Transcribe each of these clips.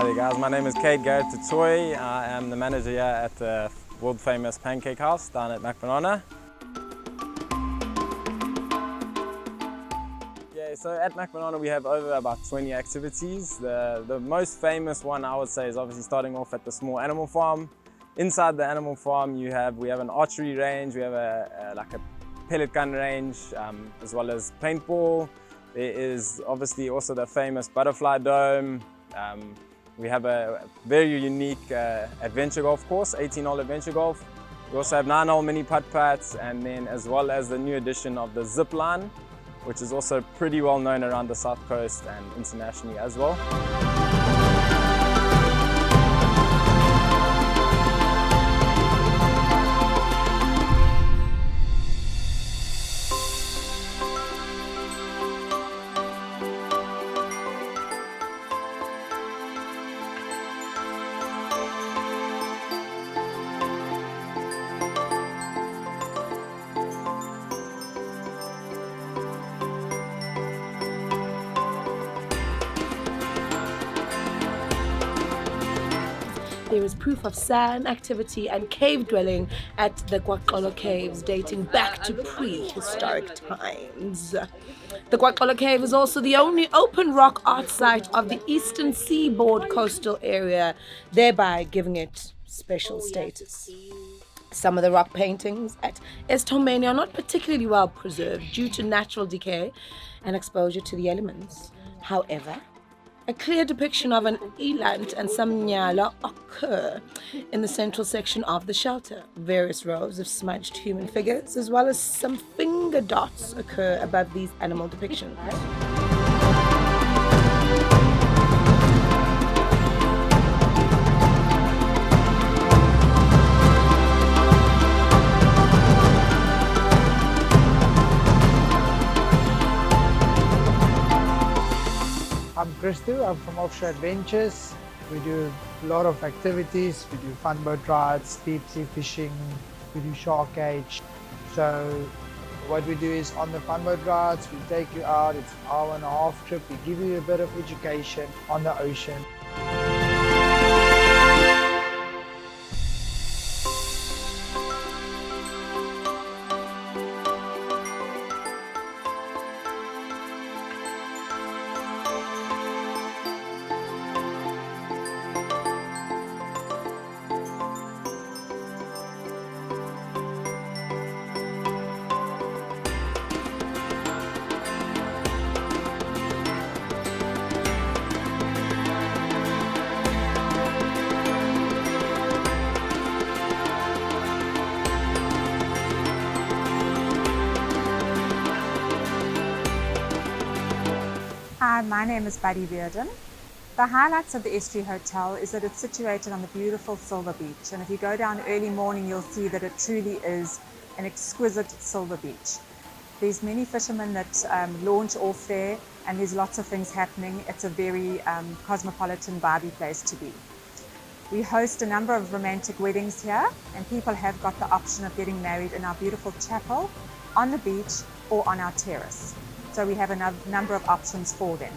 Hi there guys, my name is Kate Garrett Toy. I am the manager here at the world famous Pancake House down at Macbanana. Yeah, so at Macbanana we have over about 20 activities. The most famous one I would say is obviously starting off at the small animal farm. Inside the animal farm we have an archery range, we have a pellet gun range, as well as paintball. There is obviously also the famous butterfly dome. We have a very unique adventure golf course, 18-hole adventure golf. We also have 9-hole mini putt-putts, and then as well as the new addition of the zip line, which is also pretty well known around the South Coast and internationally as well. There is proof of sand activity and cave dwelling at the KwaXolo Caves dating back to prehistoric times. The KwaXolo Cave is also the only open rock art site of the eastern seaboard coastal area, thereby giving it special status. Some of the rock paintings at Estomania are not particularly well preserved due to natural decay and exposure to the elements. However, a clear depiction of an eland and some nyala occur in the central section of the shelter. Various rows of smudged human figures, as well as some finger dots, occur above these animal depictions. I'm Christo, I'm from Offshore Adventures. We do a lot of activities. We do fun boat rides, deep sea fishing, we do shark cage. So what we do is on the fun boat rides, we take you out, it's an hour-and-a-half trip. We give you a bit of education on the ocean. Hi, my name is Buddy Bearden. The highlights of the Estuary Hotel is that it's situated on the beautiful Silver Beach, and if you go down early morning you'll see that it truly is an exquisite silver beach. There's many fishermen that launch off there, and there's lots of things happening. It's a very cosmopolitan, vibey place to be. We host a number of romantic weddings here, and people have got the option of getting married in our beautiful chapel, on the beach, or on our terrace. So we have a number of options for them.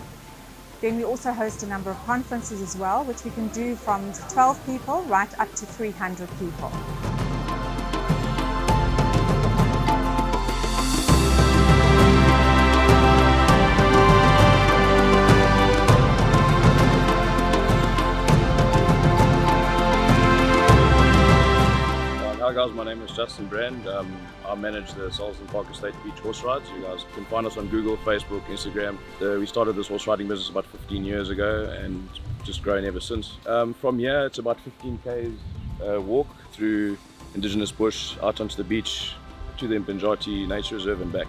Then we also host a number of conferences as well, which we can do from 12 people right up to 300 people. Hi guys, my name is Justin Brand. I manage the Salzburg Park Estate Beach horse rides. You guys can find us on Google, Facebook, Instagram. We started this horse riding business about 15 years ago and just grown ever since. From here it's about 15 k's walk through indigenous bush, out onto the beach, to the Mpinjati Nature Reserve and back.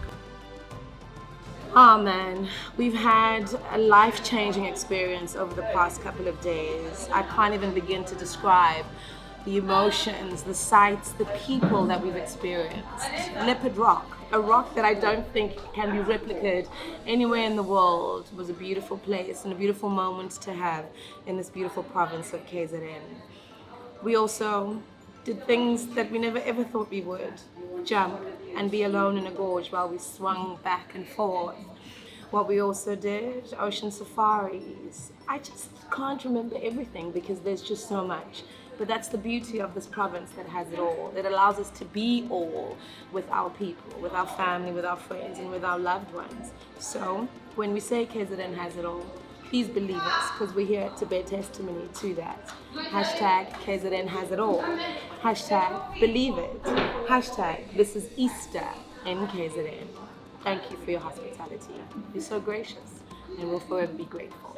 Oh man, we've had a life-changing experience over the past couple of days. I can't even begin to describe the emotions, the sights, the people that we've experienced. Leopard Rock, a rock that I don't think can be replicated anywhere in the world, was a beautiful place and a beautiful moment to have in this beautiful province of KZN. We also did things that we never ever thought we would. Jump and be alone in a gorge while we swung back and forth. What we also did, ocean safaris. I just can't remember everything because there's just so much. But that's the beauty of this province that has it all. It allows us to be all with our people, with our family, with our friends, and with our loved ones. So when we say KZN has it all, please believe us, because we're here to bear testimony to that. Hashtag KZN has it all. Hashtag believe it. Hashtag this is Easter in KZN. Thank you for your hospitality. You're so gracious, and we'll forever be grateful.